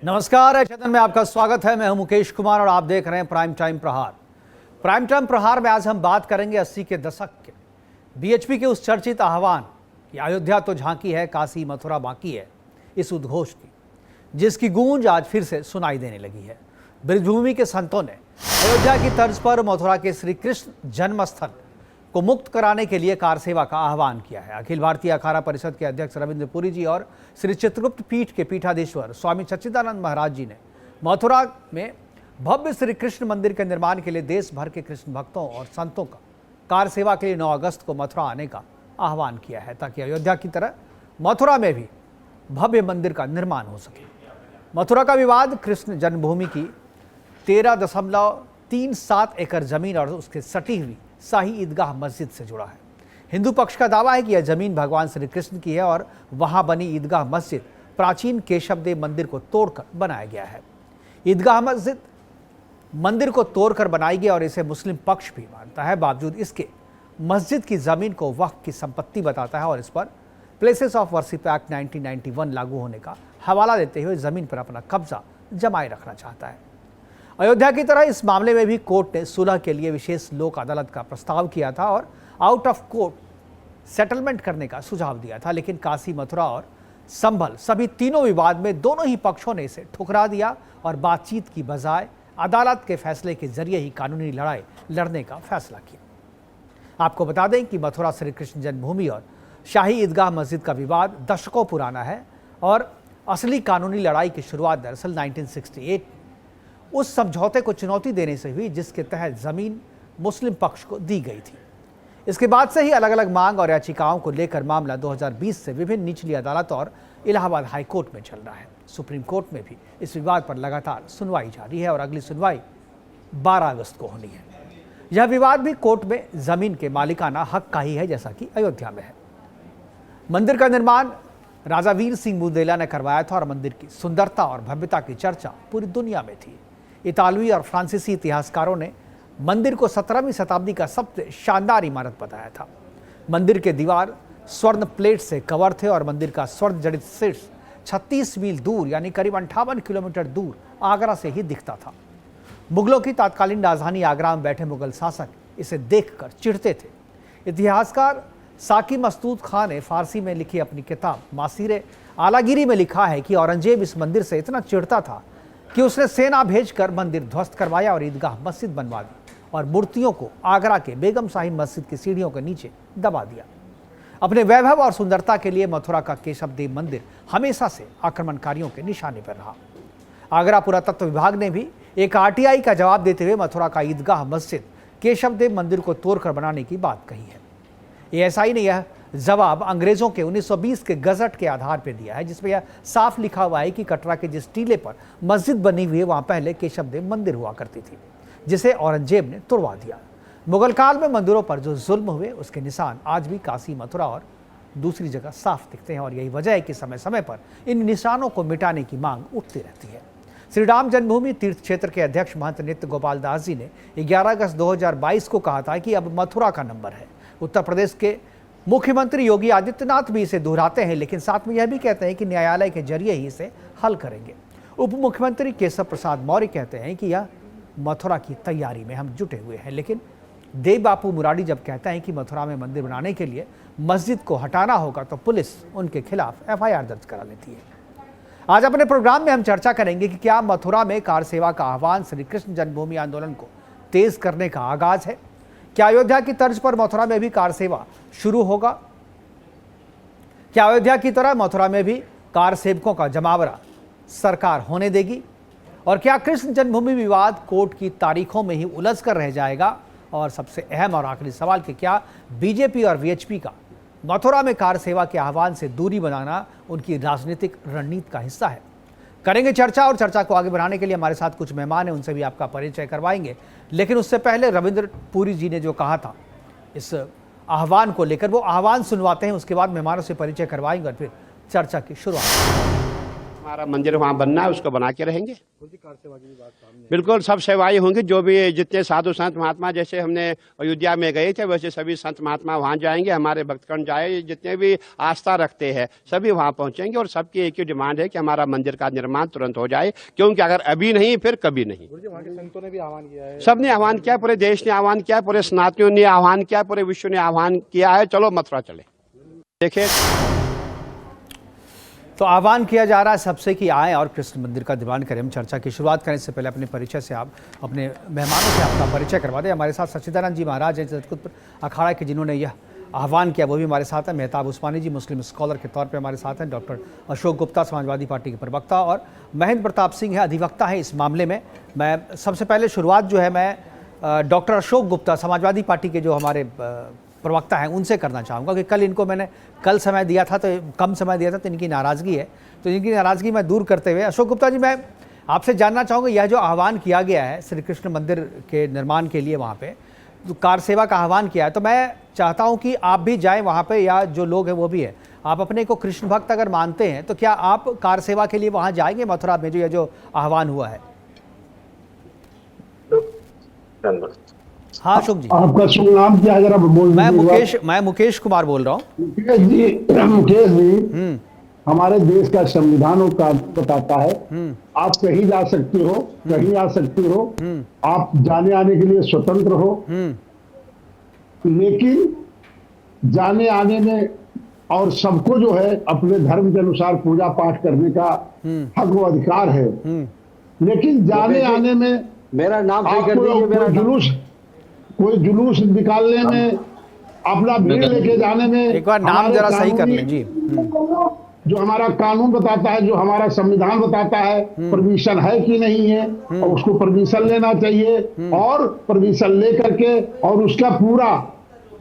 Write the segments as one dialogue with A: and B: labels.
A: नमस्कार, चैतन में आपका स्वागत है। मैं हूं मुकेश कुमार और आप देख रहे हैं प्राइम टाइम प्रहार। प्राइम टाइम प्रहार में आज हम बात करेंगे 80 के दशक के बीएचपी के उस चर्चित आह्वान कि अयोध्या तो झांकी है, काशी मथुरा बाकी है, इस उद्घोष की, जिसकी गूंज आज फिर से सुनाई देने लगी है। ब्रजभूमि के संतों ने अयोध्या की तर्ज पर मथुरा के श्री कृष्ण जन्मस्थल को मुक्त कराने के लिए कार सेवा का आह्वान किया है। अखिल भारतीय अखाड़ा परिषद के अध्यक्ष रविंद्र पुरी जी और श्री चित्रगुप्त पीठ के पीठाधीश्वर स्वामी सच्चिदानंद महाराज जी ने मथुरा में भव्य श्री कृष्ण मंदिर के निर्माण के लिए देश भर के कृष्ण भक्तों और संतों का कार सेवा के लिए 9 अगस्त को मथुरा आने का आह्वान किया है, ताकि अयोध्या की तरह मथुरा में भी भव्य मंदिर का निर्माण हो सके। मथुरा का विवाद कृष्ण जन्मभूमि की 13.37 एकड़ जमीन और उसके सटी हुई शाही ईदगाह मस्जिद से जुड़ा है। हिंदू पक्ष का दावा है कि यह जमीन भगवान श्री कृष्ण की है और वहां बनी ईदगाह मस्जिद प्राचीन केशव देव मंदिर को तोड़कर बनाया गया है। ईदगाह मस्जिद मंदिर को तोड़कर बनाई गई और इसे मुस्लिम पक्ष भी मानता है। बावजूद इसके मस्जिद की जमीन को वक्फ की संपत्ति बताता है और इस पर प्लेसेस ऑफ वर्शिप एक्ट 1991 लागू होने का हवाला देते हुए जमीन पर अपना कब्जा जमाए रखना चाहता है। अयोध्या की तरह इस मामले में भी कोर्ट ने सुलह के लिए विशेष लोक अदालत का प्रस्ताव किया था और आउट ऑफ कोर्ट सेटलमेंट करने का सुझाव दिया था, लेकिन काशी, मथुरा और संभल सभी तीनों विवाद में दोनों ही पक्षों ने इसे ठुकरा दिया और बातचीत की बजाय अदालत के फैसले के जरिए ही कानूनी लड़ाई लड़ने का फैसला किया। आपको बता दें कि मथुरा श्री कृष्ण जन्मभूमि और शाही ईदगाह मस्जिद का विवाद दशकों पुराना है और असली कानूनी लड़ाई की शुरुआत दरअसल 1968 उस समझौते को चुनौती देने से हुई जिसके तहत जमीन मुस्लिम पक्ष को दी गई थी। इसके बाद से ही अलग अलग मांग और याचिकाओं को लेकर मामला 2020 से विभिन्न निचली अदालत और इलाहाबाद हाई कोर्ट में चल रहा है। सुप्रीम कोर्ट में भी इस विवाद पर लगातार सुनवाई जारी है और अगली सुनवाई 12 अगस्त को होनी है। यह विवाद भी कोर्ट में जमीन के मालिकाना हक का ही है, जैसा कि अयोध्या में है। मंदिर का निर्माण राजा वीर सिंह बुंदेला ने करवाया था और मंदिर की सुंदरता और भव्यता की चर्चा पूरी दुनिया में थी। इतालवी और फ्रांसीसी इतिहासकारों ने मंदिर को 17वीं शताब्दी का सबसे शानदार इमारत बताया था। मंदिर के दीवार स्वर्ण प्लेट से कवर थे और मंदिर का स्वर्ण जड़ित शीर्ष 36 मील दूर यानी करीब 58 किलोमीटर दूर आगरा से ही दिखता था। मुगलों की तत्कालीन राजधानी आगरा में बैठे मुगल शासक इसे देखकर चिढ़ते थे। इतिहासकार साकी मस्तूद खान ने फारसी में लिखी अपनी किताब मासीरे आलागिरी में लिखा है कि औरंगजेब इस मंदिर से इतना चिढ़ता था कि उसने सेना भेजकर मंदिर ध्वस्त करवाया और ईदगाह मस्जिद बनवा दी और मूर्तियों को आगरा के बेगम शाही मस्जिद की सीढ़ियों के नीचे दबा दिया। अपने वैभव और सुंदरता के लिए मथुरा का केशव देव मंदिर हमेशा से आक्रमणकारियों के निशाने पर रहा। आगरा पुरातत्व विभाग ने भी एक आरटीआई का जवाब देते हुए मथुरा का ईदगाह मस्जिद केशव देव मंदिर को तोड़कर बनाने की बात कही है। एएसआई ने यह जवाब अंग्रेजों के 1920 के गजट के आधार पर दिया है, जिसमें यह साफ लिखा हुआ है कि कटरा के जिस टीले पर मस्जिद बनी हुई है वहां पहले केशव देव मंदिर हुआ करती थी, जिसे औरंगजेब ने तुड़वा दिया। मुगल काल में मंदिरों पर जो जुल्म हुए उसके निशान आज भी काशी, मथुरा और दूसरी जगह साफ दिखते हैं और यही वजह है कि समय समय पर इन निशानों को मिटाने की मांग उठती रहती है। श्री राम जन्मभूमि तीर्थ क्षेत्र के अध्यक्ष महंत नित्य गोपाल दास जी ने 11 अगस्त 2022 को कहा था कि अब मथुरा का नंबर है। उत्तर प्रदेश के मुख्यमंत्री योगी आदित्यनाथ भी इसे दोहराते हैं, लेकिन साथ में यह भी कहते हैं कि न्यायालय के जरिए ही इसे हल करेंगे। उप मुख्यमंत्री केशव प्रसाद मौर्य कहते हैं कि यह मथुरा की तैयारी में हम जुटे हुए हैं, लेकिन देव बापू मुरारी जब कहता है कि मथुरा में मंदिर बनाने के लिए मस्जिद को हटाना होगा तो पुलिस उनके खिलाफ एफआईआर दर्ज करा लेती है। आज अपने प्रोग्राम में हम चर्चा करेंगे कि क्या मथुरा में कार सेवा का आह्वान श्री कृष्ण जन्मभूमि आंदोलन को तेज करने का आगाज है। क्या अयोध्या की तर्ज पर मथुरा में भी कार सेवा शुरू होगा? क्या अयोध्या की तरह मथुरा में भी कार सेवकों का जमावड़ा सरकार होने देगी? और क्या कृष्ण जन्मभूमि विवाद कोर्ट की तारीखों में ही उलझ कर रह जाएगा? और सबसे अहम और आखिरी सवाल कि क्या बीजेपी और वीएचपी का मथुरा में कार सेवा के आह्वान से दूरी बनाना उनकी राजनीतिक रणनीति का हिस्सा है? करेंगे चर्चा और चर्चा को आगे बढ़ाने के लिए हमारे साथ कुछ मेहमान हैं, उनसे भी आपका परिचय करवाएंगे। लेकिन उससे पहले रविंद्र पुरी जी ने जो कहा था इस आह्वान को लेकर, वो आह्वान सुनवाते हैं, उसके बाद मेहमानों से परिचय करवाएंगे और फिर चर्चा की शुरुआत।
B: हमारा मंदिर वहाँ बनना है, उसको बना के रहेंगे। बिल्कुल सब सेवाएं होंगी, जो भी जितने साधु संत महात्मा, जैसे हमने अयोध्या में गए थे वैसे सभी संत महात्मा वहाँ जाएंगे, हमारे भक्तगण जाए, जितने भी आस्था रखते हैं सभी वहाँ पहुंचेंगे। और सबकी एक ही डिमांड है कि हमारा मंदिर का निर्माण तुरंत हो जाए, क्योंकि अगर अभी नहीं फिर कभी नहीं।
C: संतों ने भी आह्वान किया है,
B: सबने आह्वान किया, पूरे देश ने आह्वान किया, पूरे सनातनियों ने आह्वान किया, पूरे विश्व ने आह्वान किया है, चलो मथुरा चले। देखिए
A: तो आह्वान किया जा रहा है सबसे कि आएँ और कृष्ण मंदिर का निर्माण करें। हम चर्चा की शुरुआत करने से पहले अपने परिचय से आप अपने मेहमानों से आपका परिचय करवा दें। हमारे साथ सच्चिदानंद जी महाराज हैं जगतपुर अखाड़ा के, जिन्होंने यह आह्वान किया, वो भी हमारे साथ हैं। मेहताब उस्मानी जी मुस्लिम स्कॉलर के तौर पे हमारे साथ हैं। डॉक्टर अशोक गुप्ता समाजवादी पार्टी के प्रवक्ता, और महेंद्र प्रताप सिंह है, अधिवक्ता है इस मामले में। मैं सबसे पहले शुरुआत जो है मैं डॉक्टर अशोक गुप्ता समाजवादी पार्टी के जो हमारे प्रवक्ता हैं उनसे करना चाहूँगा कि कल इनको मैंने समय दिया था, तो कम समय दिया था, तो इनकी नाराज़गी है, तो इनकी नाराज़गी मैं दूर करते हुए अशोक गुप्ता जी, मैं आपसे जानना चाहूँगा, यह जो आह्वान किया गया है श्री कृष्ण मंदिर के निर्माण के लिए, वहाँ पे जो कार सेवा का आह्वान किया है, तो मैं चाहता हूँ कि आप भी जाएँ वहाँ पे, या जो लोग हैं वो भी है। आप अपने को कृष्ण भक्त अगर मानते हैं तो क्या आप कार सेवा के लिए वहाँ जाएंगे मथुरा में, जो यह जो आह्वान हुआ है? हाँ अशोक जी,
D: आपका शुभ नाम क्या है जरा बोल?
A: मैं मुकेश कुमार बोल रहा हूँ।
D: मुकेश जी, हमारे देश का संविधान और कानून बताता है आप कहीं जा सकते हो, कहीं आ सकते हो, आप जाने आने के लिए स्वतंत्र हो, लेकिन जाने आने में और सबको जो है अपने धर्म के अनुसार पूजा पाठ करने का हक व अधिकार है, लेकिन जाने आने में
C: मेरा नाम सही कर दीजिए, मेरा
D: कोई जुलूस निकालने में, अपना भीड़ लेके जाने में,
A: एक बार नाम जरा सही कर लें जी।
D: जो हमारा कानून बताता है, जो हमारा संविधान बताता है, परमिशन है कि नहीं है, और उसको परमिशन लेना चाहिए, और परमिशन ले करके और उसका पूरा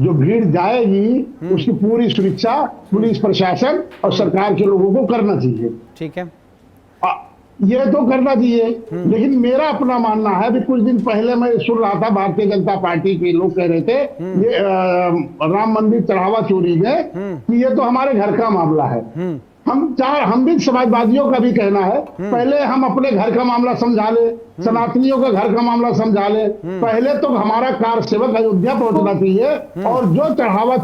D: जो भीड़ जाएगी उसकी पूरी सुरक्षा पुलिस प्रशासन और सरकार के लोगों को करना चाहिए।
A: ठीक है,
D: ये तो करना चाहिए, लेकिन मेरा अपना मानना है, भी कुछ दिन पहले मैं सुन रहा था भारतीय जनता पार्टी के लोग कह रहे थे ये राम मंदिर चढ़ावा चोरी में कि ये तो हमारे घर का मामला है। हम भी समाजवादियों का भी कहना है, पहले हम अपने घर का मामला समझा ले, सनातनियों का घर का मामला समझा ले, पहले तो हमारा कार सेवक अयोध्या पहुंचना चाहिए, और जो चढ़ावा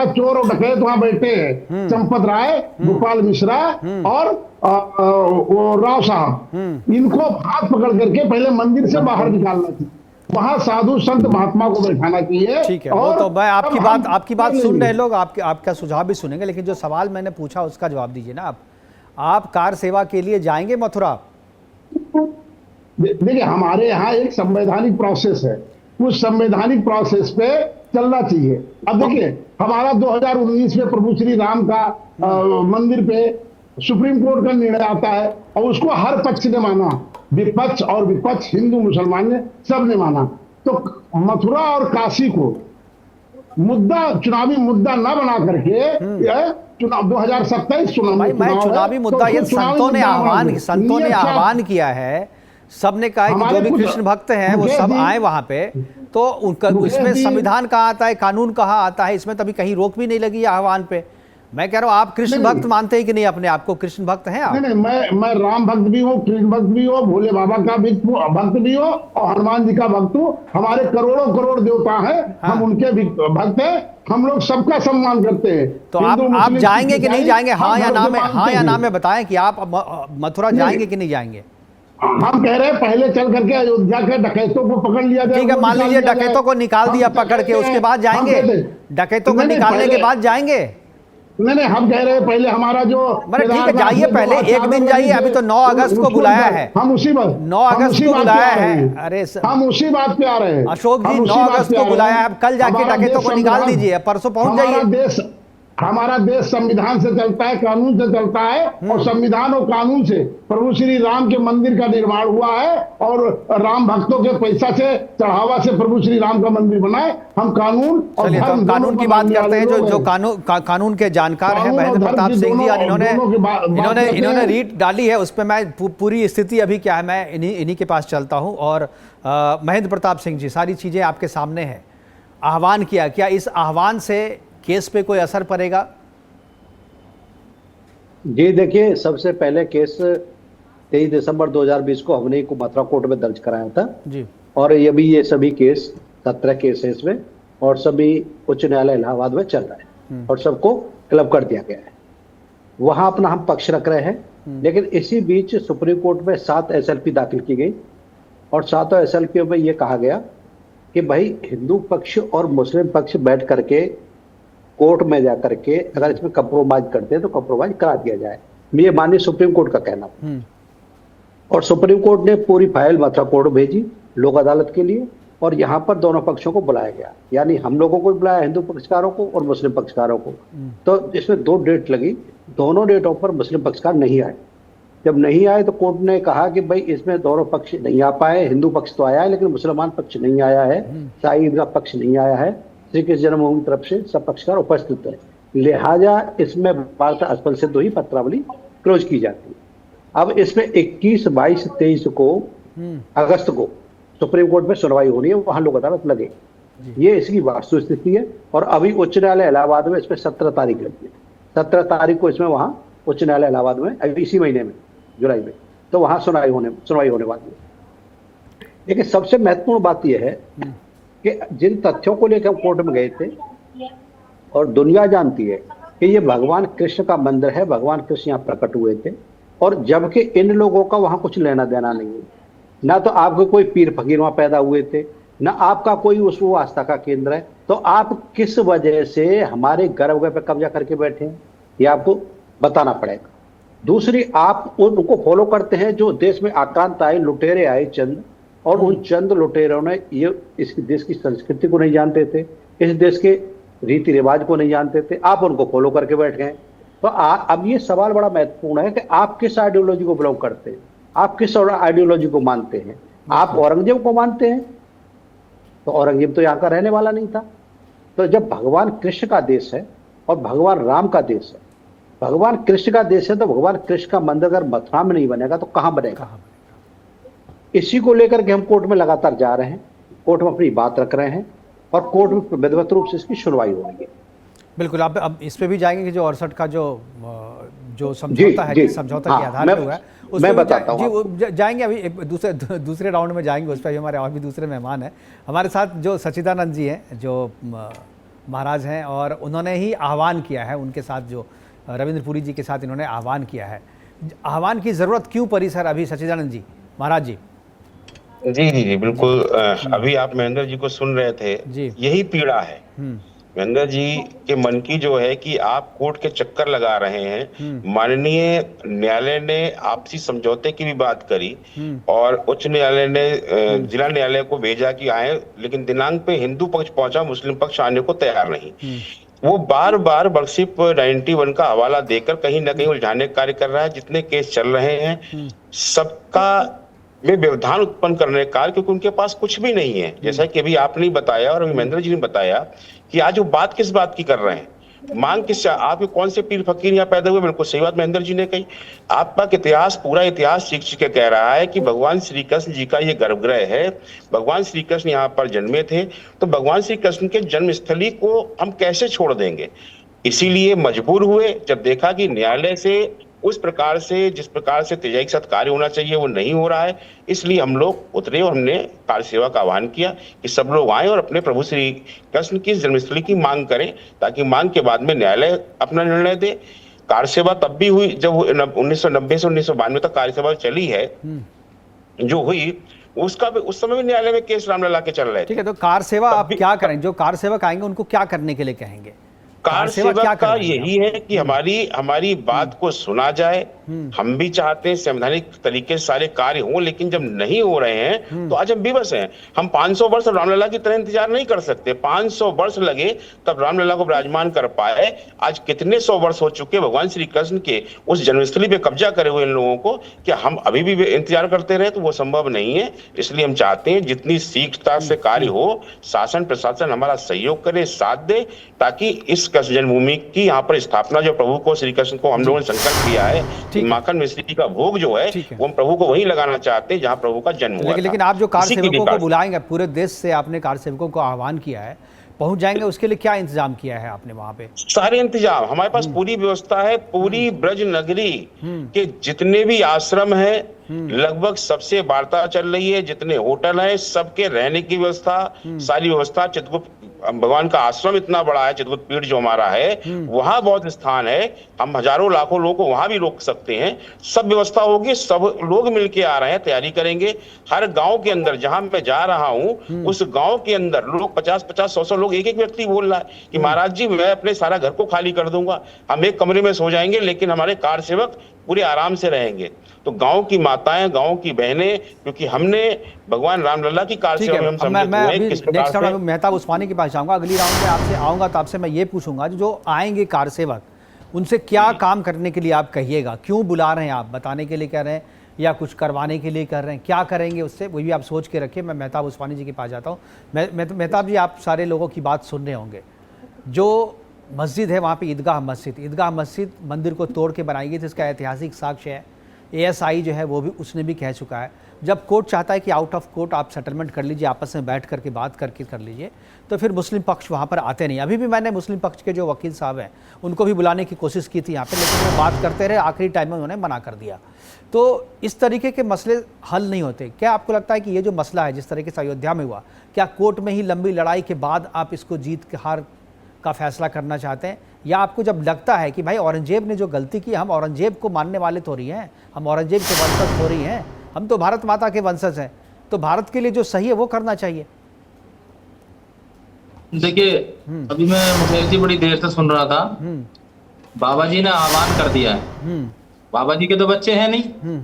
D: चोर और डकैत वहां बैठे हैं, चंपत राय, गोपाल मिश्रा और वो राव साहब, इनको हाथ पकड़ करके पहले मंदिर से बाहर निकालना चाहिए, वहां साधु संत महात्मा को बैठाना चाहिए।
A: ठीक है, वो तो मैं आपकी बात सुन रहे लोग, आपका सुझाव भी सुनेंगे, लेकिन जो सवाल मैंने पूछा उसका जवाब दीजिए ना। आप कार सेवा के लिए जाएंगे मथुरा?
D: देखिए, हमारे यहाँ एक संवैधानिक प्रोसेस है, उस संवैधानिक प्रोसेस पे चलना चाहिए। अब देखिए, हमारा 2019 में प्रभु श्री राम का मंदिर पे सुप्रीम कोर्ट का निर्णय आता है, और उसको हर पक्ष ने माना, विपक्ष और विपक्ष, हिंदू मुसलमान ने सबने माना। तो मथुरा और काशी को चुनावी मुद्दा न बना करके चुनाव 2027
A: चुनावी मुद्दा, ये संतों ने आह्वान किया है, सबने कहा है कि जो भी कृष्ण भक्त हैं वो सब आए वहां पे, तो उनका इसमें संविधान कहाँ आता है, कानून कहाँ आता है, इसमें तभी कहीं रोक भी नहीं लगी है आह्वान पे। मैं कह रहा हूँ, आप कृष्ण भक्त मानते हैं कि नहीं? अपने आप को कृष्ण भक्त हैं आप?
D: नहीं, मैं राम भक्त भी हूँ, कृष्ण भक्त भी हूँ, भोले बाबा का भी भक्त भी हूँ, और हनुमान जी का भक्त हूँ। हमारे करोड़ों करोड़ देवता हैं, हम उनके भी भक्त हैं, हम लोग सबका सम्मान करते हैं।
A: तो आप जाएंगे कि नहीं जाएंगे? हाँ या ना में बताएं कि आप मथुरा जाएंगे कि नहीं जाएंगे?
D: हम कह रहे हैं पहले चल करके अयोध्या के डकैतों को पकड़ लिया जाए।
A: ठीक है, मान लीजिए डकैतों को निकाल दिया पकड़ के, उसके बाद जाएंगे? डकैतों को निकालने के बाद जाएंगे?
D: नहीं, हम कह रहे हैं पहले हमारा जो,
A: ठीक है, जाइए, पहले एक दिन जाइए। अभी तो 9 अगस्त को बुलाया है,
D: हम उसी बात
A: 9 अगस्त को बुलाया है। अरे
D: हम उसी बात पे आ रहे हैं
A: अशोक जी, 9 अगस्त को बुलाया है, अब कल जाके डकैतों को निकाल दीजिए, परसों पहुंच जाइए।
D: हमारा देश संविधान से चलता है, कानून से चलता है, और संविधान और कानून से प्रभु श्री राम के मंदिर का निर्माण हुआ है, और राम भक्तों के पैसा से, चढ़ावा से प्रभु श्री राम का मंदिर बना है। हम कानून और धर्म,
A: कानून की बात करते हैं। जो कानून के जानकार हैं महेंद्र प्रताप सिंह जी, और इन्होंने रीट डाली है, उस पर मैं पूरी स्थिति अभी क्या है, मैं इन्हीं के पास चलता हूँ। और महेंद्र प्रताप सिंह जी, सारी चीजें आपके सामने है। आह्वान किया, क्या इस आह्वान से केस पे कोई असर पड़ेगा?
E: जी देखिए, सबसे पहले केस 23 दिसंबर 2020 को हमने को मथुरा कोर्ट में दर्ज कराया था।
A: जी।
E: और ये सभी केस 17 केस है इसमें, और सभी उच्च न्यायालय इलाहाबाद में चल रहा है और सबको क्लब कर दिया गया है। वहां अपना हम पक्ष रख रहे हैं। लेकिन इसी बीच सुप्रीम कोर्ट में 7 SLP दाखिल की गई और 7 SLP में यह कहा गया कि भाई हिंदू पक्ष और मुस्लिम पक्ष बैठ करके कोर्ट में जाकर के अगर इसमें कंप्रोमाइज करते हैं तो कंप्रोमाइज करा दिया जाए। ये माननीय सुप्रीम कोर्ट का कहना था। और सुप्रीम कोर्ट ने पूरी फाइल मथुरा कोर्ट भेजी लोक अदालत के लिए, और यहाँ पर दोनों पक्षों को बुलाया गया, यानी हम लोगों को बुलाया, हिंदू पक्षकारों को और मुस्लिम पक्षकारों को। तो इसमें 2 डेट लगी, दोनों डेटों पर मुस्लिम पक्षकार नहीं आए। जब नहीं आए तो कोर्ट ने कहा कि भाई इसमें दोनों पक्ष नहीं आ पाए, हिंदू पक्ष तो आया है लेकिन मुसलमान पक्ष नहीं आया है, शाही ईदगाह पक्ष नहीं आया है, श्री कृष्ण जन्मभूमि की तरफ से सब पक्षकार उपस्थित है, लिहाजा इसमें वार्ता असफल सिद्ध हुई, पत्रावली क्लोज की जाती है। अब इसमें 21, 22, 23 को अगस्त को सुप्रीम कोर्ट में सुनवाई होनी है, वहां लोक अदालत लगे। ये इसकी वास्तु स्थिति है। और अभी उच्च न्यायालय इलाहाबाद में इसमें 17 तारीख लगी है। 17 तारीख को इसमें वहां उच्च न्यायालय इलाहाबाद में अभी इसी महीने में जुलाई में, तो वहां सुनवाई होने वाली है। लेकिन सबसे महत्वपूर्ण बात यह है कि जिन तथ्यों को लेकर हम कोर्ट में गए थे, और दुनिया जानती है कि ये भगवान कृष्ण का मंदिर है, भगवान कृष्ण यहाँ प्रकट हुए थे, और जबकि इन लोगों का वहां कुछ लेना देना नहीं है। ना तो आपके कोई पीर फकीर वहां पैदा हुए थे, ना आपका कोई उस वो आस्था का केंद्र है, तो आप किस वजह से हमारे गर्भगृह पे कब्जा करके बैठे हैं, ये आपको बताना पड़ेगा। दूसरी, आप उनको फॉलो करते हैं जो देश में आक्रांत आए, लुटेरे आए चंद, और उन चंद लुटेरों ने ये इस देश की संस्कृति को नहीं जानते थे, इस देश के रीति रिवाज को नहीं जानते थे, आप उनको फॉलो करके बैठ गए। तो अब ये सवाल बड़ा महत्वपूर्ण है कि आप किस आइडियोलॉजी को बिलोंग करते हैं, आप किस आइडियोलॉजी को मानते हैं। आप औरंगजेब को मानते हैं तो औरंगजेब तो यहाँ का रहने वाला नहीं था। तो जब भगवान कृष्ण का देश है और भगवान राम का देश है, भगवान कृष्ण का देश है, तो भगवान कृष्ण का मंदिर अगर मथुरा में नहीं बनेगा तो कहां बनेगा? इसी को लेकर के हम कोर्ट में लगातार जा रहे हैं, कोर्ट में अपनी बात रख रहे हैं, और कोर्ट में विधिवत रूप से इसकी सुनवाई हो रही है।
A: बिल्कुल, आप अब इस पे भी जाएंगे कि जो 68 का जो समझौता है, कि समझौता के आधार पर हुआ है,
E: मैं बताता हूं।
A: जी, वो जाएंगे अभी एक दूसरे राउंड में जाएंगे, उस पर भी हमारे और भी दूसरे मेहमान हैं हमारे साथ। जो सच्चिदानंद जी हैं, जो महाराज हैं, और उन्होंने ही आह्वान किया है, उनके साथ जो रविंद्र पुरी जी के साथ इन्होंने आह्वान किया है। आह्वान की ज़रूरत क्यों पड़ी सर अभी, सच्चिदानंद जी, महाराज जी?
F: जी बिल्कुल। अभी आप महेंद्र जी को सुन रहे थे, यही पीड़ा है महेंद्र जी के मन की, जो है कि आप कोर्ट के चक्कर लगा रहे हैं। माननीय न्यायालय ने आपसी समझौते की भी बात करी, और उच्च न्यायालय ने जिला न्यायालय को भेजा कि आए, लेकिन दिनांक पे हिंदू पक्ष पहुंचा, मुस्लिम पक्ष आने को तैयार नहीं। वो बार बार वर्कशिप 91 का हवाला देकर कहीं ना कहीं उलझाने का कार्य कर रहा है। जितने केस चल रहे हैं सबका में व्यवधान उत्पन्न करने का, क्योंकि उनके पास कुछ भी नहीं है। जैसा कि अभी आपने बताया और अभी महेंद्र जी ने बताया कि आज वो बात किस बात की कर रहे हैं, मांग किस, आपके कौन से पीर फकीर यहाँ पैदा हुए? बिल्कुल सही बात महेंद्र जी ने कही। आपका इतिहास, पूरा इतिहास शिक्षक के कह रहा है कि भगवान श्री कृष्ण जी का ये गर्भगृह है, भगवान श्री कृष्ण यहाँ पर जन्मे थे, तो भगवान श्री कृष्ण के जन्मस्थली को हम कैसे छोड़ देंगे? इसीलिए मजबूर हुए, जब देखा कि न्यायालय से उस प्रकार से, जिस प्रकार से तेजाई के साथ कार्य होना चाहिए वो नहीं हो रहा है, इसलिए हम लोग उतरे और हमने कार्य सेवा का आह्वान किया कि सब लोग आए और अपने प्रभु श्री कृष्ण की जन्मस्थली की मांग करें, ताकि मांग के बाद में न्यायालय अपना निर्णय दे। कार्य सेवा तब भी हुई जब 1990 से 1992 तक कार्य सेवा चली है, जो हुई उसका भी, उस समय भी न्यायालय में केस रामलला के चल रहे थे।
A: ठीक है, तो कार्य सेवा आप क्या करें? जो कार्य सेवक आएंगे उनको क्या करने के लिए कहेंगे?
F: कार्य सेवक का यही है कि हमारी बात को सुना जाए। हम भी चाहते हैं संवैधानिक तरीके से सारे कार्य हों, लेकिन जब नहीं हो रहे हैं तो आज हम विवश हैं। हम 500 वर्ष रामलला की तरह इंतजार नहीं कर सकते। 500 वर्ष लगे तब रामलला को विराजमान कर पाए। आज कितने 100 वर्ष हो चुके भगवान श्री कृष्ण के उस जन्मस्थली पे कब्जा करे हुए इन लोगों को, क्या हम अभी भी इंतजार करते रहे? तो वो संभव नहीं है। इसलिए हम चाहते हैं जितनी शीघ्रता से कार्य हो, शासन प्रशासन हमारा सहयोग करे, साथ दे, ताकि इस कृष्ण जन्मभूमि की यहाँ पर स्थापना, जो प्रभु को, श्री कृष्ण को हम लोगों ने संकल्प किया है, माखन मिश्री का भोग जो है वो हम प्रभु को वहीं लगाना चाहते हैं जहाँ प्रभु का जन्म हुआ था।
A: लेकिन आप जो कार्य सेवकों को बुलाएंगे, पूरे देश से आपने कार्य सेवकों को आह्वान किया है, पहुंच जाएंगे, उसके लिए क्या इंतजाम किया है आपने वहां पे?
F: सारे इंतजाम हमारे पास, पूरी व्यवस्था है। पूरी ब्रज नगरी के जितने भी आश्रम है लगभग सबसे वार्ता चल रही है। जितने होटल हैं सबके रहने की व्यवस्था, सारी व्यवस्था। चित्रगुप्त भगवान का आश्रम इतना बड़ा है, चित्रगुप्त पीठ जो हमारा है वहां बहुत स्थान है, हम हजारों लाखों लोगों को वहां भी रोक सकते हैं। सब व्यवस्था होगी, सब लोग मिलके आ रहे हैं, तैयारी करेंगे। हर गांव के अंदर जहां मैं जा रहा हूं उस गांव के अंदर लोग 50-50, 100-100 लोग, एक व्यक्ति बोल रहा है कि महाराज जी मैं अपने सारा घर को खाली कर दूंगा, हम एक कमरे में सो जाएंगे लेकिन हमारे कार सेवक पूरे आराम से रहेंगे। तो गांव की माताएं, गांव की बहनें, क्योंकि हमने भगवान रामलला की कार सेवा में हम समझते हैं किस प्रकार से।
A: मेहताब उस्मानी के पास जाऊंगा, अगली राउंड में आपसे आऊंगा तो आपसे मैं ये पूछूंगा जो आएंगे कार सेवक, उनसे क्या काम करने के लिए आप कहिएगा, क्यों बुला रहे हैं आप, बताने के लिए कह रहे हैं या कुछ करवाने के लिए कर रहे हैं, क्या करेंगे उससे, वो भी आप सोच के रखिए। मैं मेहताब उस्मानी जी के पास जाता हूँ। मेहताब जी, आप सारे लोगों की बात सुन रहे होंगे। जो मस्जिद है वहाँ पे ईदगाह मस्जिद मंदिर को तोड़ के बनाई गई थी, इसका ऐतिहासिक साक्ष्य है। ASI जो है वो भी, उसने भी कह चुका है। जब कोर्ट चाहता है कि आउट ऑफ कोर्ट आप सेटलमेंट कर लीजिए, आपस में बैठ करके बात करके कर लीजिए, तो फिर मुस्लिम पक्ष वहाँ पर आते नहीं। अभी भी मैंने मुस्लिम पक्ष के जो वकील साहब हैं उनको भी बुलाने की कोशिश की थी यहाँ पे, लेकिन वो बात करते रहे, आखिरी टाइम में उन्होंने मना कर दिया। तो इस तरीके के मसले हल नहीं होते। क्या आपको लगता है कि ये जो मसला है जिस तरीके से अयोध्या में हुआ, क्या कोर्ट में ही लंबी लड़ाई के बाद आप इसको जीत के हार का फैसला करना चाहते हैं, या आपको जब लगता है कि भाई औरंगजेब ने जो गलती की, हम औरंगजेब को मानने वाले तो नहीं हैं, हम औरंगजेब के वंशज तो नहीं हैं, हम तो भारत माता के वंशज हैं, तो भारत के लिए जो सही है वो करना चाहिए?
G: देखिए, अभी मैं मुकेश जी बड़ी देर से सुन रहा था, बाबा जी ने आह्वान कर दिया है। बाबा जी के तो बच्चे हैं नहीं,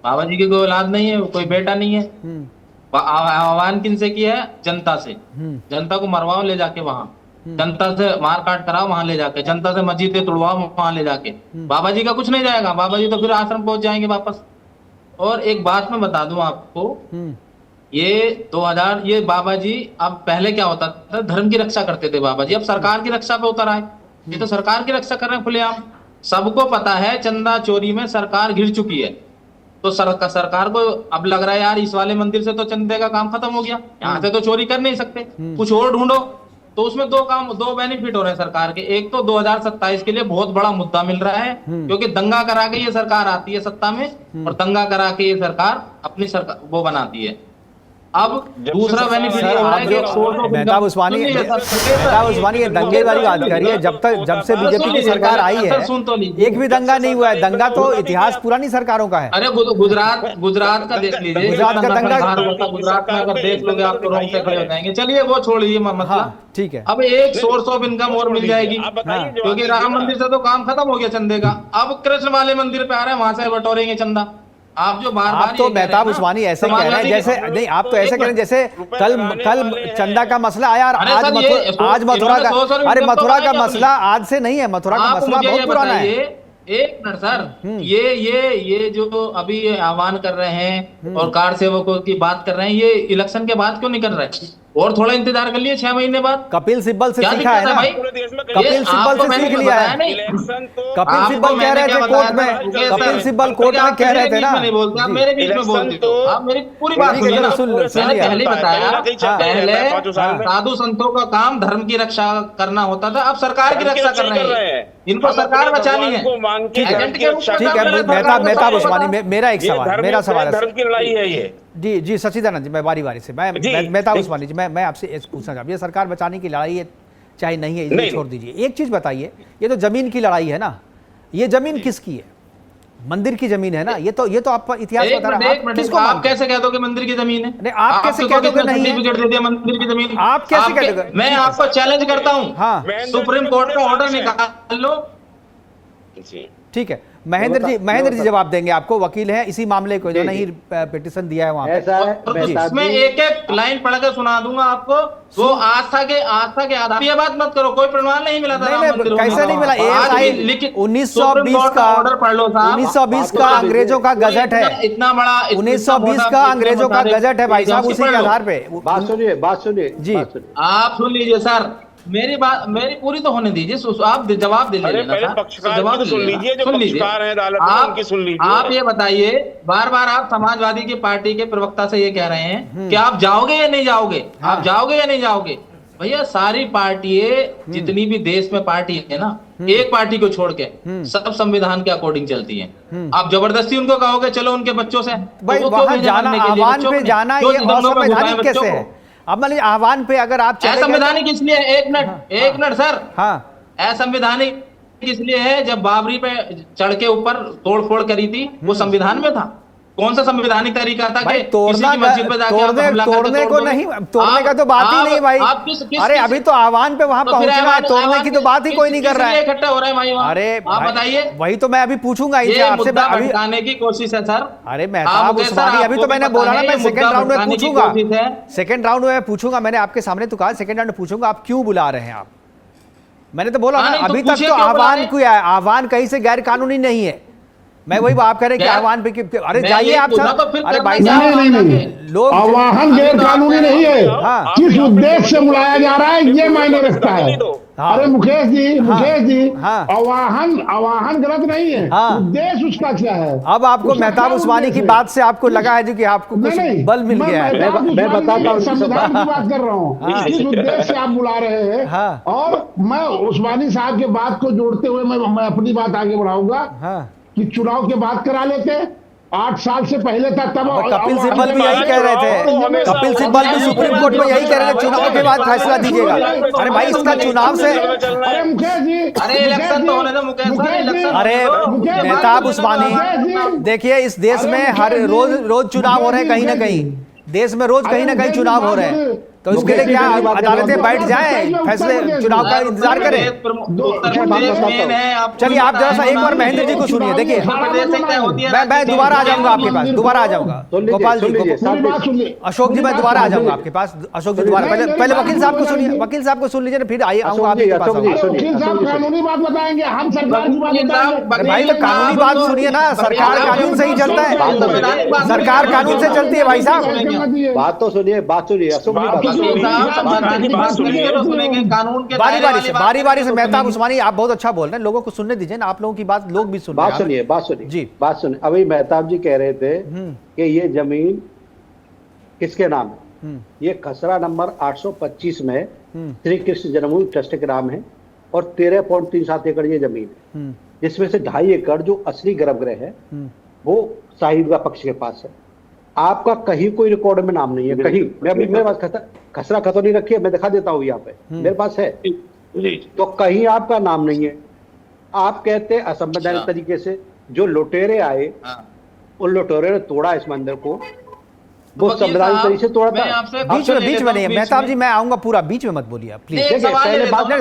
G: बाबा जी की कोई औलाद नहीं है, कोई बेटा नहीं है। आह्वान किनसे किया है? जनता से। जनता को मरवाओ ले जाके वहां, जनता से मार काट कराओ वहां ले जाके, जनता से मस्जिदें तोड़वाओ वहां ले जाके। बाबा जी का कुछ नहीं जाएगा, बाबा जी तो फिर आश्रम पहुंच जाएंगे वापस। और एक बात मैं बता दूं आपको, ये बाबा जी, अब पहले क्या होता था, धर्म की रक्षा करते थे बाबा जी, अब सरकार की रक्षा पे उतर आए। ये तो सरकार की रक्षा कर रहे हैं खुलेआम। सबको पता है चंदा चोरी में सरकार घिर चुकी है, तो सरकार को अब लग रहा है यार इस वाले मंदिर से तो चंदे का काम खत्म हो गया, यहाँ से तो चोरी कर नहीं सकते, कुछ और ढूंढो। तो उसमें दो बेनिफिट हो रहे हैं सरकार के। एक तो 2027 के लिए बहुत बड़ा मुद्दा मिल रहा है, क्योंकि दंगा करा के ये सरकार आती है सत्ता में, और दंगा करा के ये सरकार अपनी सरकार वो बनाती है। अब दूसरा बेनिफिट ये हो रहा है कि
A: मेहताब उस्मानी ये दंगे वाली बात करिए। जब से बीजेपी की सरकार आई है एक भी दंगा नहीं हुआ है। दंगा तो इतिहास पुरानी सरकारों का है।
G: अरे गुजरात का देख लीजिए,
A: गुजरात का दंगा,
G: गुजरात में अगर देख लोगे आप तो रोंगटे खड़े हो जाएंगे। चलिए वो छोड़िए मसला,
A: ठीक है।
G: अब एक सोर्स ऑफ इनकम और मिल जाएगी, क्योंकि राम मंदिर से तो काम खत्म हो गया चंदे का। अब कृष्ण वाले मंदिर पे आ रहे हैं, वहां से बटोरेंगे चंदा। आप जो बार
A: तो मेहताब उस्मानी ऐसे कह रहे हैं जैसे, नहीं आप तो ऐसे कह रहे हैं जैसे कल चंदा का मसला आया, आज मथुरा का, अरे मथुरा का मसला आज से नहीं है, मथुरा का मसला बहुत पुराना है।
G: एक मिनट सर, ये जो अभी आह्वान कर रहे हैं और कार सेवकों की बात कर रहे हैं, ये इलेक्शन के बाद क्यों नहीं कर रहे? और थोड़ा इंतजार कर लिए 6 महीने बाद।
A: कपिल सिब्बल से सीखा है ना भाई, कपिल सिब्बल से सीख लिया है। कपिल सिब्बल कह रहे थे कोर्ट में, कपिल सिब्बल कोर्ट में कह रहे थे ना।
G: नहीं बोलते आप, मेरे बीच में बोलते हो आप, मेरी पूरी बात सुनिए ना। मैंने पहले बताया, पहले साधु संतों का काम धर्म की रक्षा करना होता था, अब सरकार की रक्षा कर रहे हैं, इनको सरकार बचानी है।
A: ठीक है मेहताब उस्मानी, मेरा सवाल
F: धर्म की लड़ाई है ये।
A: जी सच्चिदानंद जी, मैं बारी से मेहताब उस्मानी जी, मैं आपसे पूछना चाहूँ, ये सरकार बचाने की लड़ाई है चाहे नहीं है, इसलिए छोड़ दीजिए। एक चीज बताइए, ये तो जमीन की लड़ाई है ना, ये जमीन किसकी है? मंदिर की जमीन है ना, ये तो आप इतिहास बता रहे हैं। किसको
G: आप कैसे कह दोगे मंदिर की जमीन है?
A: नहीं, आप कैसे कह दोगे नहीं है?
G: दे दिया मंदिर की जमीन,
A: आप कैसे कह दोगे?
G: मैं आपको चैलेंज करता हूँ, हाँ, सुप्रीम कोर्ट का ऑर्डर निकाल लो।
A: ठीक है, महेंद्र जी जवाब देंगे आपको, वकील हैं इसी मामले को, जो नहीं पिटीशन दिया है वहां पे।
G: उसमें एक लाइन पढ़ के सुना दूंगा आपको। वो आस्था के आधार, ये बात मत करो, कोई प्रमाण नहीं मिला था।
A: कैसे नहीं मिला? 1920 का ऑर्डर पढ़ लो साहब, 1920 का अंग्रेजों का गजट है, इतना बड़ा 1920 का अंग्रेजों का गजट है भाई साहब, उसी के आधार पे।
E: बात सुनिए
A: जी,
G: आप सुन लीजिए सर, मेरी पूरी तो होने दीजिए, आप जवाब दे लीजिए।
F: जवाब सुन लीजिए, जो पक्षकार हैं अदालत में उनकी सुन लीजिए।
G: आप ये बताइए, बार बार आप समाजवादी की पार्टी के प्रवक्ता से ये कह रहे हैं कि आप जाओगे या नहीं जाओगे, आप जाओगे या नहीं जाओगे? भैया सारी पार्टियां जितनी भी देश में पार्टी है ना, एक पार्टी को छोड़ के सब संविधान के अकॉर्डिंग चलती हैं। आप जबरदस्ती उनको कहोगे चलो उनके बच्चों से,
A: भाई वहां जाना, आह्वान पे जाना ये असंवैधानिक कैसे है? अब मान लीजिए आह्वान पे अगर आप
G: असंवैधानिक इसलिए, एक मिनट सर,
A: हाँ
G: असंवैधानिक इसलिए है जब बाबरी पे चढ़ के ऊपर तोड़फोड़ करी थी, वो संविधान में था। कौन सा संवैधानिक तरीका था कि
A: तोड़ना, तोड़ने को नहीं, तोड़ने का तो बात ही नहीं भाई। अरे अभी तो आह्वान पे वहां पहुंचना है, तोड़ने की तो बात ही कोई नहीं कर रहा है।
G: इकट्ठा हो रहा है भाई वहां।
A: अरे
G: आप बताइए,
A: वही तो मैं अभी पूछूंगा इनसे, आपसे अभी
G: बताने की कोशिश है सर।
A: अरे मेहताब उस्मानी, अभी तो मैंने बोला ना मैं सेकंड राउंड में पूछूंगा, सेकंड राउंड में पूछूंगा। मैंने आपके सामने तो कहा सेकंड राउंड में पूछूंगा आप क्यों बुला रहे हैं आप। मैंने तो बोला ना अभी तक तो आह्वान किया है, आह्वान कहीं से गैर कानूनी नहीं है। मैं वही बात करें कि आह्वान पे, अरे जाइए आप सब, अरे भाई साहब
D: नहीं
A: लोग,
D: आह्वान गैर कानूनी नहीं है, किस उद्देश्य से बुलाया जा रहा है ये मायने रखता है। अरे मुकेश जी, आह्वान गलत नहीं है, उद्देश्य उसका क्या है।
A: अब आपको मेहताब उस्मानी की बात से आपको लगा है जो कि आपको कुछ बल मिल गया है।
D: मैं बताता हूँ, संविधान की बात कर रहा हूँ, किस उद्देश्य से आप बुला रहे हैं। और मैं उस्मानी साहब के बात को जोड़ते हुए मैं अपनी बात आगे बढ़ाऊंगा कि चुनाव के बाद करा लेते, 8 साल से पहले था तब।
A: कपिल सिब्बल भी यही कह रहे थे, कपिल सिब्बल भी सुप्रीम कोर्ट में यही कह रहे थे चुनाव के बाद फैसला दीजिएगा। अरे भाई इसका चुनाव से,
D: अरे मुकेश जी,
G: अरे इलेक्शन तो होने दो मुकेश सर।
A: अरे मेहताब उस्मानी देखिए, इस देश में हर रोज चुनाव हो रहे हैं, कहीं ना कहीं देश में रोज कहीं ना कहीं चुनाव हो रहे हैं, तो इसके लिए क्या अदालतें बैठ जाएं, फैसले चुनाव का इंतजार करें। चलिए आप जरा सा एक बार महेंद्र जी को सुनिए। देखिए मैं दोबारा आ जाऊंगा आपके पास, दोबारा आ जाऊंगा गोपाल जी, अशोक जी मैं दोबारा आ जाऊंगा आपके पास। अशोक जी दोबारा, पहले वकील साहब को सुनिए, वकील साहब को सुन लीजिए ना, फिर आऊंगा आपके पास।
D: कानूनी बात बताएंगे, हम सरकार की बात बताएंगे।
A: भाई तो कानूनी बात सुनिए ना, सरकार कानून से ही चलता है, सरकार कानून से चलती है भाई साहब।
E: बात तो सुनिए, बात सुनिए,
A: बारी बारी से मेहताब उस्मानी आप बहुत अच्छा बोल रहे हैं, लोगों को सुनने दीजिए ना, आप लोगों की बात लोग भी सुन रहे हैं।
E: बात सुनिए। अभी मेहताब जी कह रहे थे कि ये जमीन किसके नाम है। ये खसरा नंबर 825 में श्री कृष्ण जन्मभूमि ट्रस्ट के नाम है और 13.37 एकड़ ये जमीन है, जिसमें से 2.5 एकड़ जो असली गर्भगृह है वो शाही ईदगाह पक्ष के पास है। आपका कहीं कोई रिकॉर्ड में नाम नहीं है, कहीं। मैं अभी मेरे पास खसरा खतौनी रखी है, मैं दिखा देता हूँ यहाँ पे, मेरे पास है, तो कहीं आपका नाम नहीं है। आप कहते हैं असंवैधानिक तरीके से, जो लुटेरे आए उन लुटेरे ने तोड़ा इस मंदिर को, वो संवैधानिक तरीके से तोड़ा था।
A: बीच में नहीं, मेहताब जी मैं आऊंगा पूरा, बीच में मत बोलिए आप प्लीज।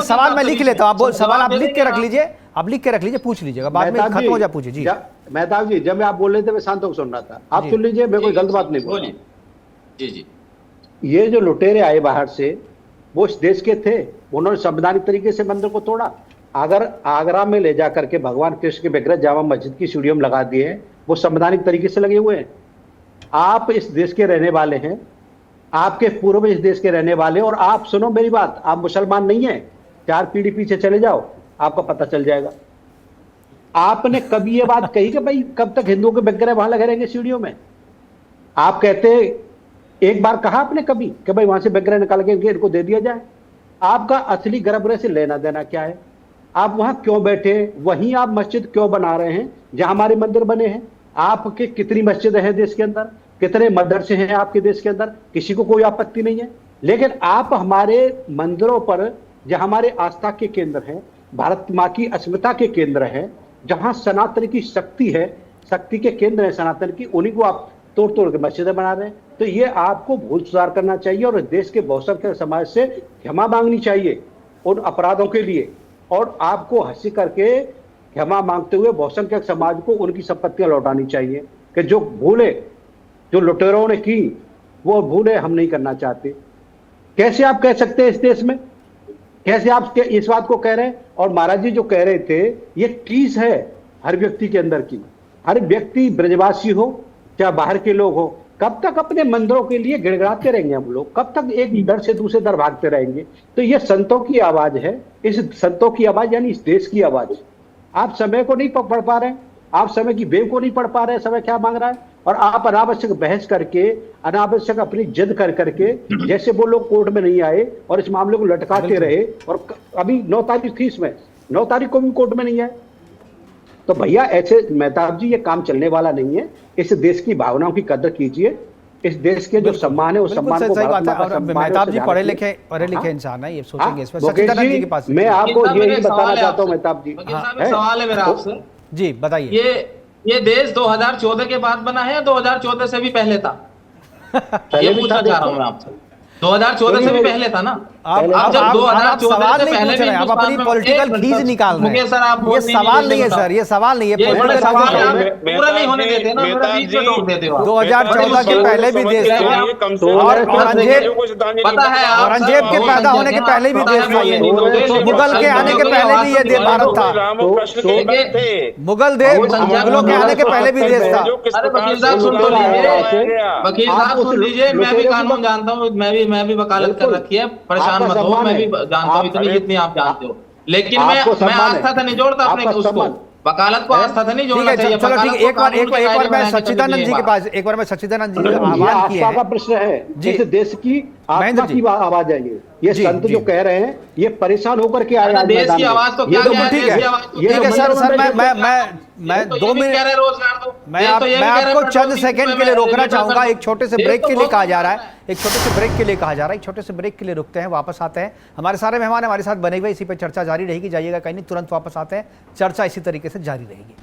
A: सवाल मैं लिख लेता हूँ, सवाल आप लिख के रख लीजिए, आप लिख के रख लीजिए, पूछ लीजिएगा, बाद में खत्म हो जाए पूछिए। जी
E: मेहताब जी, जब मैं आप बोल रहे थे मैं शांत होकर सुन रहा था, आप सुन लीजिए, मैं कोई गलत बात नहीं बोली।
G: जी
E: ये जो लुटेरे आए बाहर से वो इस देश के थे, उन्होंने संवैधानिक तरीके से मंदिर को तोड़ा। अगर आगरा में ले जाकर के भगवान कृष्ण के विग्रह जामा मस्जिद की सीढ़ियों में लगा दिए हैं, वो संवैधानिक तरीके से लगे हुए हैं। आप इस देश के रहने वाले हैं, आपके पूर्वज इस देश के रहने वाले, और आप सुनो मेरी बात, आप मुसलमान नहीं है, 4 पीढ़ी पीछे चले जाओ, आपको पता चल जाएगा। आपने कभी ये बात कही कि भाई कब तक हिंदुओं के विग्रह वहां लगे रहेंगे सीढ़ियों में? आप कहते, एक बार कहा आपने कभी कि भाई वहां से विग्रह निकाल के इनको दे दिया जाए? आपका असली गर्भगृह से लेना देना क्या है? आप वहां क्यों बैठे, वहीं आप मस्जिद क्यों बना रहे हैं जहां हमारे मंदिर बने हैं? आपके कितनी मस्जिदें हैं देश के अंदर, कितने मदरसे हैं आपके देश के अंदर, किसी को कोई आपत्ति नहीं है। लेकिन आप हमारे मंदिरों पर, जहां हमारे आस्था के केंद्र हैं, भारत माँ की अस्मिता के केंद्र हैं, जहां सनातन की शक्ति है, शक्ति के केंद्र है सनातन की, उन्हीं को आप तोड़ तोड़ के मस्जिदें बना रहे हैं। तो ये आपको भूल सुधार करना चाहिए और देश के बहुसंख्यक समाज से क्षमा मांगनी चाहिए उन अपराधों के लिए, और आपको हंसी करके क्षमा मांगते हुए बहुसंख्यक समाज को उनकी संपत्तियां लौटानी चाहिए कि जो भूले, जो लुटेरों ने की, वो भूले हम नहीं करना चाहते। कैसे आप कह सकते हैं इस देश में, कैसे आप इस बात को कह रहे हैं? और महाराज जी जो कह रहे थे, ये टीस है हर व्यक्ति के अंदर की। हर व्यक्ति, ब्रजवासी हो चाहे बाहर के लोग हो, कब तक अपने मंदिरों के लिए गिड़गिड़ाते रहेंगे हम लोग? कब तक एक दर से दूसरे दर भागते रहेंगे? तो ये संतों की आवाज है, इस संतों की आवाज यानी इस देश की आवाज। आप समय को नहीं पढ़ पा रहे हैं, आप समय की वेव को नहीं पढ़ पा रहे हैं, समय क्या मांग रहा है, और आप अनावश्यक बहस करके, अनावश्यक अपनी जिद कर करके, जैसे वो लोग कोर्ट में नहीं आए और इस मामले को लटकाते रहे, और अभी 9 तारीख थी, इसमें 9 तारीख को भी कोर्ट में नहीं आए। तो भैया ऐसे मेहताब जी ये काम चलने वाला नहीं है। इस देश की भावनाओं की कदर कीजिए, इस देश के जो सम्मान है उस सम्मान को,
A: सही बात है। और मेहताब जी पढ़े लिखे इंसान है, ये सोचेंगे इस पर। सच्चिदानंद जी के पास
E: मैं आपको यही बताना चाहता हूँ मेहताब जी।
G: सवाल है मेरा आपसे
A: जी, बताइए।
G: ये देश 2014 के बाद बना है या 2014 से भी पहले था? ये पूछना चाह रहा हूँ मैं आपसे। 2014 से भी पहले था ना?
A: आप जब 2014
G: सवाल नहीं पूछ रहे हैं,
A: आप अपनी पॉलिटिकल खींच निकाल रहे हैं।
G: सर आप
A: ये सवाल नहीं है सर, ये सवाल नहीं है।
G: पूरा नहीं होने देते ना, मेरा बीच में टोक देते हो।
A: 2014 के पहले भी देश था, और औरंगजेब के पैदा होने के पहले भी देश था ये, मुगल के आने के पहले भी ये भारत था, मुगलों के आने के पहले भी देश था।
G: अरे वकील साहब सुन तो लीजिए, वकील साहब सुन लीजिए, मैं भी कानून जानता हूँ, मैं भी वकालत कर रखी है, परेशान मत हो, मैं भी जानता हूँ इतनी जितनी आप जानते हो, लेकिन मैं आस्था से नहीं जोड़ता अपने उसको, वकालत को आस्था से नहीं जोड़ना चाहिए।
A: चलो ठीक है, एक बार मैं सच्चिदानंद जी के पास, सच्चिदानंद जी का आह्वान किया
E: का प्रश्न है, जिस देश की आत्मा की आवाज है ये संत जो कह रहे हैं, ये परेशान होकर के आए
G: देश की आवाज तो क्या है?
A: ठीक है सर, मैं 2 मिनट, मैं आपको चंद सेकंड के लिए रोकना चाहूंगा। एक छोटे से ब्रेक के लिए कहा जा रहा है, एक छोटे से ब्रेक के लिए रुकते हैं, वापस आते हैं। हमारे सारे मेहमान हमारे साथ बने हुए, इसी पे चर्चा जारी रहेगी, जाइएगा कहीं नहीं, तुरंत वापस आते हैं, चर्चा इसी तरीके से जारी रहेगी।